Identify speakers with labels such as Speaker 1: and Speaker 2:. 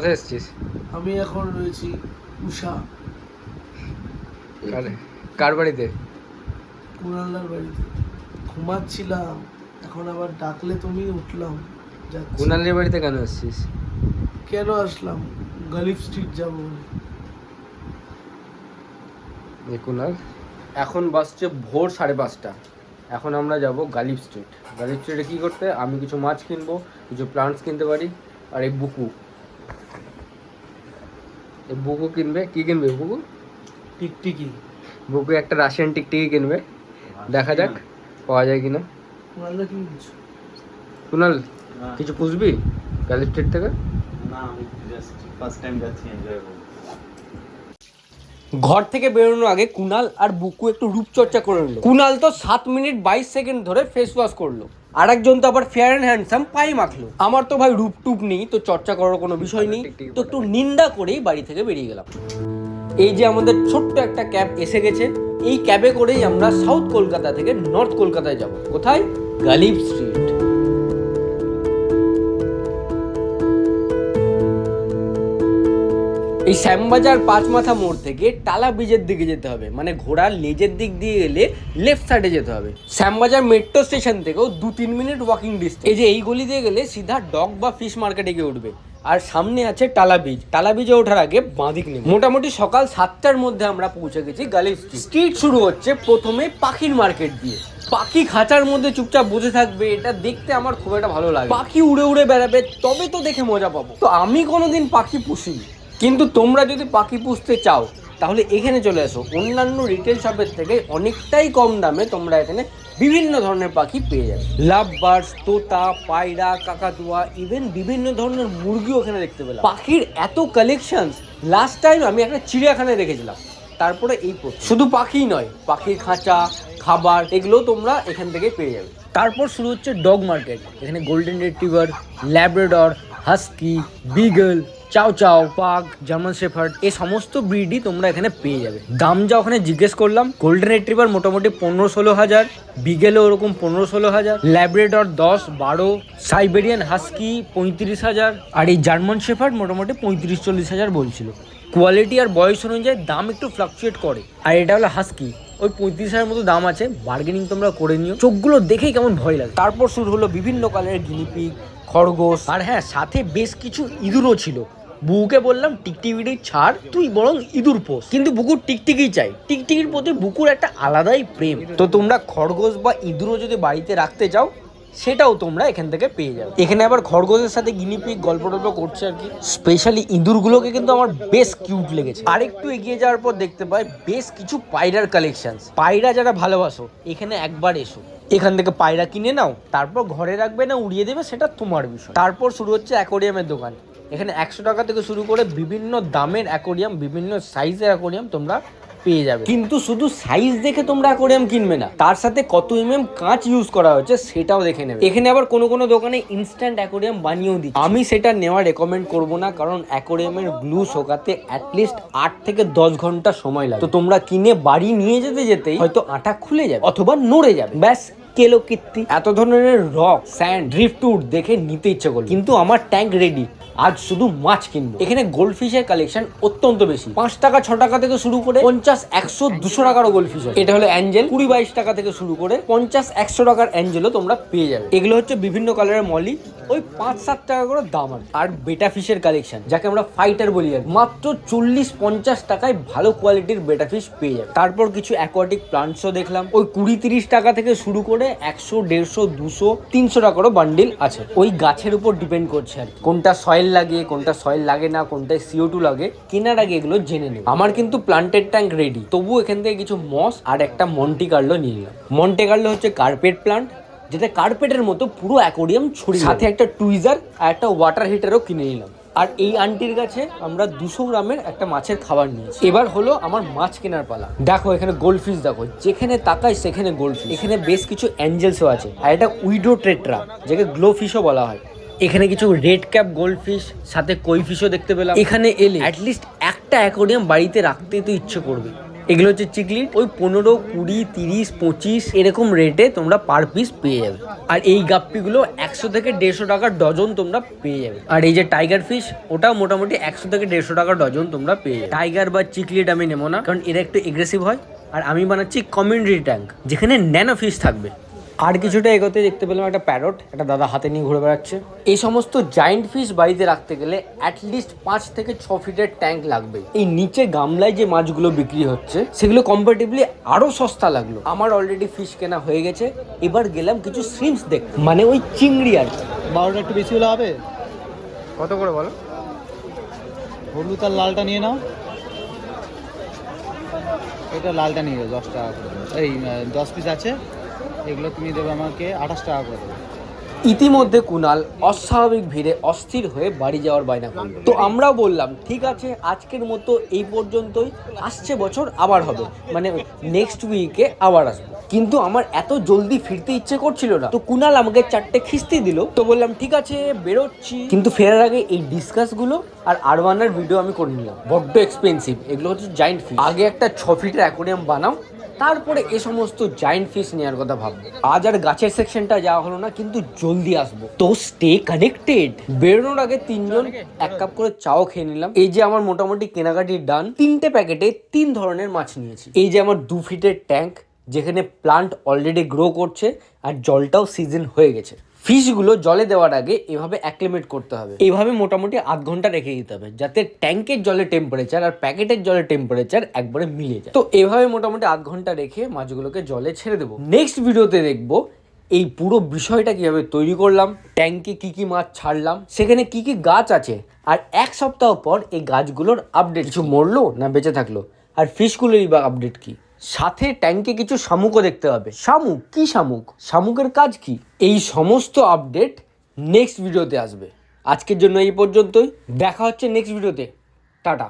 Speaker 1: কোথায় এসেছিস?
Speaker 2: আমি এখন রয়েছি উষা
Speaker 1: কার বাড়িতে?
Speaker 2: কুণালদার বাড়িতে। ঘুমাচ্ছিলাম, এখন আবার ডাকলে তুমি উঠলাম।
Speaker 1: কুণালের বাড়িতে কেন এসেছিস?
Speaker 2: কেন আসলাম? গালিফ স্ট্রিট যাবো বলে।
Speaker 1: কুণাল, এখন বাজছে ভোর 5:30। এখন আমরা যাব গালিফ স্ট্রিট। গালিফ স্ট্রিটে কী করতে? আমি কিছু মাছ কিনবো, কিছু প্লান্টস কিনতে পারি। আর এই বুকু কিনবে। কি কিনবে বুকু?
Speaker 2: টিকটিকি।
Speaker 1: বুকু একটা রাশিয়ান টিকটিকি কিনবে। দেখা যাক পাওয়া যায় কিনা।
Speaker 2: কুণালদা কি বলছো?
Speaker 1: কুণাল, কিছু পুষবি গালিফ স্ট্রিট থেকে?
Speaker 3: না, আমি জাস্ট ফার্স্ট টাইম যাচ্ছি, এনজয় করব।
Speaker 1: ঘর থেকে বেরোনোর আগে কুণাল আর বুকু একটু রূপচর্চা করে নিল। কুণাল তো 7 মিনিট 22 সেকেন্ড ধরে ফেস ওয়াশ করলো, আর একজন তো আবার ফেয়ার অ্যান্ড হ্যান্ডসাম পাই মাখলো। আমার তো ভাই রূপ টুপ নেই, তো চর্চা করার কোনো বিষয় নেই, তো একটু নিন্দা করেই বাড়ি থেকে বেরিয়ে গেলাম। এই যে আমাদের ছোট্ট একটা ক্যাব এসে গেছে। এই ক্যাবে করেই আমরা সাউথ কলকাতা থেকে নর্থ কলকাতায় যাব। কোথায়? গালিফ স্ট্রিট। এই শ্যামবাজার 5 মাথা মোড় থেকে টালা ব্রিজের দিকে যেতে হবে, মানে ঘোড়ার লেজের দিক দিয়ে গেলে লেফট সাইডে যেতে হবে। শ্যামবাজার মেট্রো স্টেশন থেকেও 2-3 মিনিট ওয়াকিং ডিস্টেন্স। এই যে এই গলি দিয়ে গেলে সিধা ডগ বা ফিশ মার্কেটে গিয়ে উঠবে, আর সামনে আছে টালা ব্রিজ। টালা ব্রিজে ওঠার আগে বাঁদিক নেবে। মোটামুটি সকাল 7টার মধ্যে আমরা পৌঁছে গেছি গালিফ স্ট্রিট। স্ট্রিট শুরু হচ্ছে প্রথমে পাখির মার্কেট দিয়ে। পাখি খাঁচার মধ্যে চুপচাপ বসে থাকবে, এটা দেখতে আমার খুব একটা ভালো লাগে। পাখি উড়ে উড়ে বেড়াবে, তবে তো দেখে মজা পাবো। তো আমি কোনোদিন পাখি পুষিনি, কিন্তু তোমরা যদি পাখি পুষতে চাও তাহলে এখানে চলে আসো। অন্যান্য রিটেল শপের থেকে অনেকটাই কম দামে তোমরা এখানে বিভিন্ন ধরনের পাখি পেয়ে যাবে। লাভ বার্ডস, তোতা, পায়রা, কাকাতুয়া, ইভেন বিভিন্ন ধরনের মুরগিও এখানে দেখতে পেলাম। পাখির এত কালেকশনস লাস্ট টাইম আমি একটা চিড়িয়াখানায় দেখেছিলাম। তারপরে এই শুধু পাখিই নয়, পাখির খাঁচা, খাবার, এগুলোও তোমরা এখান থেকে পেয়ে যাবে। তারপর শুরু হচ্ছে ডগ মার্কেট। এখানে golden retriever, Labrador, husky, Beagle, চাও চাও, পাগ, জার্মান শেফার্ড, এই সমস্ত ব্রিডই তোমরা এখানে পেয়ে যাবে। দাম যা ওখানে জিজ্ঞেস করলাম, গোল্ডেন রিট্রিভার মোটামুটি 15-16 হাজার, বিগেলও ওরকম 15-16 হাজার, ল্যাব্রাডর 10-12, সাইবেরিয়ান হাস্কি 35 হাজার, আর এই জার্মান শেফার্ড মোটামুটি 35-40 হাজার বলছিল। কোয়ালিটি আর বয়স অনুযায়ী দাম একটু ফ্লাকচুয়েট করে। আর এটা হলো হাস্কি, ওই 35 হাজার মতো দাম আছে। বার্গেনিং তোমরা করে নিও, চোখগুলো দেখেই কেমন ভয় লাগে। তারপর শুরু হলো বিভিন্ন কালারের গিনিপিগ, খরগোশ, আর হ্যাঁ সাথে বেশ কিছু ইঁদুরও ছিল। বুকুকে বললাম টিকটিকিটি ছাড়, তুই বরং ইঁদুর পোষ, কিন্তু বুকুর টিকটিকি চাই। টিকটিকির প্রতি বুকুর একটা আলাদাই প্রেম। তো তোমরা খরগোশ বা ইঁদুরও যদি বাড়িতে রাখতে চাও সেটাও তোমরা এখান থেকে পেয়ে যাবে। এখানে আবার খরগোশের সাথে গিনিপিগ গল্প টল্প করছে আর কি। স্পেশালি ইঁদুরগুলোকে কিন্তু আমার বেশ কিউট লেগেছে। আরেকটু এগিয়ে যাওয়ার পর দেখতে পাই বেশ কিছু পায়রার কালেকশন। পায়রা যারা ভালোবাসো এখানে একবার এসো, এখান থেকে পায়রা কিনে নাও, তারপর ঘরে রাখবে না উড়িয়ে দেবে সেটা তোমার বিষয়। তারপর শুরু হচ্ছে অ্যাকোরিয়ামের দোকান। এখানে 100 টাকা থেকে শুরু করে বিভিন্ন দামের অ্যাকোরিয়াম, বিভিন্ন সাইজের অ্যাকোরিয়াম তোমরা পেয়ে যাবে। কিন্তু শুধু সাইজ দেখে তোমরা অ্যাকোরিয়াম কিনবে না, তার সাথে কত কাঁচ ইউজ করা হচ্ছে সেটাও দেখে নেবে। এখানে আবার কোনো কোনো দোকানে ইনস্ট্যান্ট অ্যাকোরিয়াম বানিয়েও দিচ্ছে। আমি সেটা নেওয়া রেকমেন্ড করব না, কারণ অ্যাকোরিয়ামের গ্লু শোকাতে অ্যাটলিস্ট 8 থেকে 10 ঘন্টা সময় লাগে। তো তোমরা কিনে বাড়ি নিয়ে যেতে যেতেই হয়তো আঠা খুলে যাবে অথবা নড়ে যাবে, ব্যাস কেলো কীর্তি। এত ধরনের রক, স্যান্ড, ড্রিফটউড দেখে নিতে ইচ্ছে করলো, কিন্তু আমার ট্যাঙ্ক রেডি, আজ শুধু মাছ কিনবো। এখানে গোল্ডফিশের কালেকশন অত্যন্ত বেশি। 5 টাকা 6 টাকা থেকে শুরু করে 50, 100, 200 টাকারও গোল্ডফিশ। এটা হলো অ্যাঞ্জেল, 20-22 টাকা থেকে শুরু করে 50-100 টাকার অ্যাঞ্জেলও তোমরা পেয়ে যাবে। এগুলো হচ্ছে বিভিন্ন কালারের মলি, ওই 5-7 টাকা করে দাম। আর বেটা ফিশের কালেকশন, যাকে আমরা ফাইটার বলি, আর মাত্র 40-50 টাকায় ভালো কোয়ালিটির বেটা ফিশ পেয়ে যাবে। তারপর কিছু অ্যাকোয়াটিক প্লান্টসও দেখলাম, ওই 20-30 টাকা থেকে শুরু করে 100, 150, 200, 300 টাকারও বান্ডিল আছে। ওই গাছের উপর ডিপেন্ড করছে আর কোনটা সয়েল লাগে, কোনটা সয়েল লাগে না, কোনটায় CO2 লাগে। কেনার আগে এগুলো জেনে নেব। আমার কিন্তু প্লান্টেড ট্যাঙ্ক রেডি, তবু এখান থেকে কিছু মস আর একটা মন্টি কার্লো নিয়ে নিলাম। মন্টে কার্লো হচ্ছে কার্পেট প্লান্ট, যেটা কার্পেটের মতো পুরো অ্যাকোরিয়াম ছড়িয়ে। সাথে একটা টুইজার আর একটা ওয়াটার হিটারও কিনে নিলাম। আর এই আন্টির কাছে আমরা 200 গ্রামের একটা মাছের খাবার নিয়েছি। এবার হলো আমার মাছ কেনার পালা। দেখো এখানে গোল্ডফিশ, দেখো যেখানে তাকাই সেখানে গোল্ডফিশ। এখানে বেশ কিছু অ্যাঞ্জেলসও আছে, আর এটা উইডো টেট্রা, যাকে গ্লো ফিশও বলা হয়। এখানে কিছু রেড ক্যাপ গোল্ডফিশ, সাথে কই ফিশও দেখতে পেলাম। এখানে এলে অ্যাটলিস্ট একটা অ্যাকোরিয়াম বাড়িতে রাখতে তো ইচ্ছে করবে। এগুলো হচ্ছে চিকলিট, ওই 15, 20, 30, 25 এরকম রেটে তোমরা পার পিস পেয়ে যাবে। আর এই গাপ্পিগুলো 100 থেকে 150 টাকা ডজন তোমরা পেয়ে যাবে। আর এই যে টাইগার ফিশ, ওটাও মোটামুটি 100 থেকে 150 টাকা ডজন তোমরা পেয়ে যাবে। টাইগার বা চিকলিট আমি নেবো না, কারণ এরা একটু এগ্রেসিভ হয়। আর আমি বানাচ্ছি কমিউনিটি ট্যাঙ্ক, যেখানে ন্যানো ফিশ থাকবে। আর কিছুটা এগোতে দেখতে পেলাম একটা প্যারট, একটা দাদা হাতে নিয়ে ঘুরে বেড়াচ্ছে। এই সমস্ত জায়েন্ট ফিশ বাড়িতে রাখতে গেলে অ্যাটলিস্ট 5 থেকে 6 ফিটের ট্যাঙ্ক লাগবে। এই নিচে গামলায় যে মাছগুলো বিক্রি হচ্ছে সেগুলো কম্পারেটিভলি আরো সস্তা লাগলো। আমার অলরেডি ফিশ কেনা হয়ে গেছে, এবার গেলাম কিছু শ্রিম্পস দেখতে, মানে ওই চিংড়ি আর কি।
Speaker 4: 12টা একটু বেশি হলে হবে।
Speaker 1: কত করে বলো?
Speaker 4: হলুদ আর লালটা নিয়ে নাও। এটা লালটা নিয়ে যাও 10 টাকা করে। এই 10 পিস আছে, এগুলো তুমি দেবে আমাকে 28 টাকা করে দেবে।
Speaker 1: ইতিমধ্যে কুনাল অস্বাভাবিক ভিড়ে অস্থির হয়ে বাড়ি যাওয়ার বায়না করল। তো আমরাও বললাম ঠিক আছে, আজকের মতো এই পর্যন্তই, আসছে বছর আবার হবে, মানে নেক্সট উইকে আবার আসবো। কিন্তু আমার এত জলদি ফিরতে ইচ্ছে করছিল না, তো কুনাল আমাকে 4টে খিস্তি দিল। তো বললাম ঠিক আছে বেরোচ্ছি, কিন্তু ফেরার আগে এই ডিসকাসগুলো আর আরবানার ভিডিও আমি করে নিলাম। বড্ড এক্সপেন্সিভ, এগুলো হচ্ছে জায়েন্ট ফিশ। আগে একটা 6 ফিটের অ্যাকোয়ারিয়াম বানাও, তারপরে এ সমস্ত জায়েন্ট ফিশ নেওয়ার কথা ভাববো। আজ আর গাছের সেকশনটা যাওয়া হলো না, কিন্তু জলদি আসবো। তো স্টে কানেক্টেড। বেরোনোর আগে 3জন 1 কাপ করে চাও খেয়ে নিলাম। এই যে আমার মোটামুটি কেনাকাটি ডান। 3টে প্যাকেটে 3 ধরনের মাছ নিয়েছি। এই যে আমার 2 ফিটের ট্যাঙ্ক, যেখানে প্লান্ট অলরেডি গ্রো করছে আর জলটাও সিজন হয়ে গেছে। ফিশগুলো জলে দেওয়ার আগে এভাবে অ্যাক্লিমেট করতে হবে। এইভাবে মোটামুটি আধ ঘন্টা রেখে দিতে হবে, যাতে ট্যাঙ্কের জলের টেম্পারেচার আর প্যাকেটের জলের টেম্পারেচার একবারে মিলে যায়। তো এভাবে মোটামুটি আধ ঘন্টা রেখে মাছগুলোকে জলে ছেড়ে দেবো। নেক্সট ভিডিওতে দেখবো এই পুরো বিষয়টা কিভাবে তৈরি করলাম, ট্যাঙ্কে কি কি মাছ ছাড়লাম, সেখানে কি কি গাছ আছে, আর 1 সপ্তাহ পর এই গাছগুলোর আপডেট, কিছু মরলো না বেঁচে থাকলো, আর ফিশগুলোরই বা আপডেট কি। সাথে ট্যাঙ্কে কিছু শামুকও দেখতে হবে। শামুক কি, শামুকের কাজ কি, এই সমস্ত আপডেট নেক্সট ভিডিওতে আসবে। আজকের জন্য এই পর্যন্তই, দেখা হচ্ছে নেক্সট ভিডিওতে। টাটা।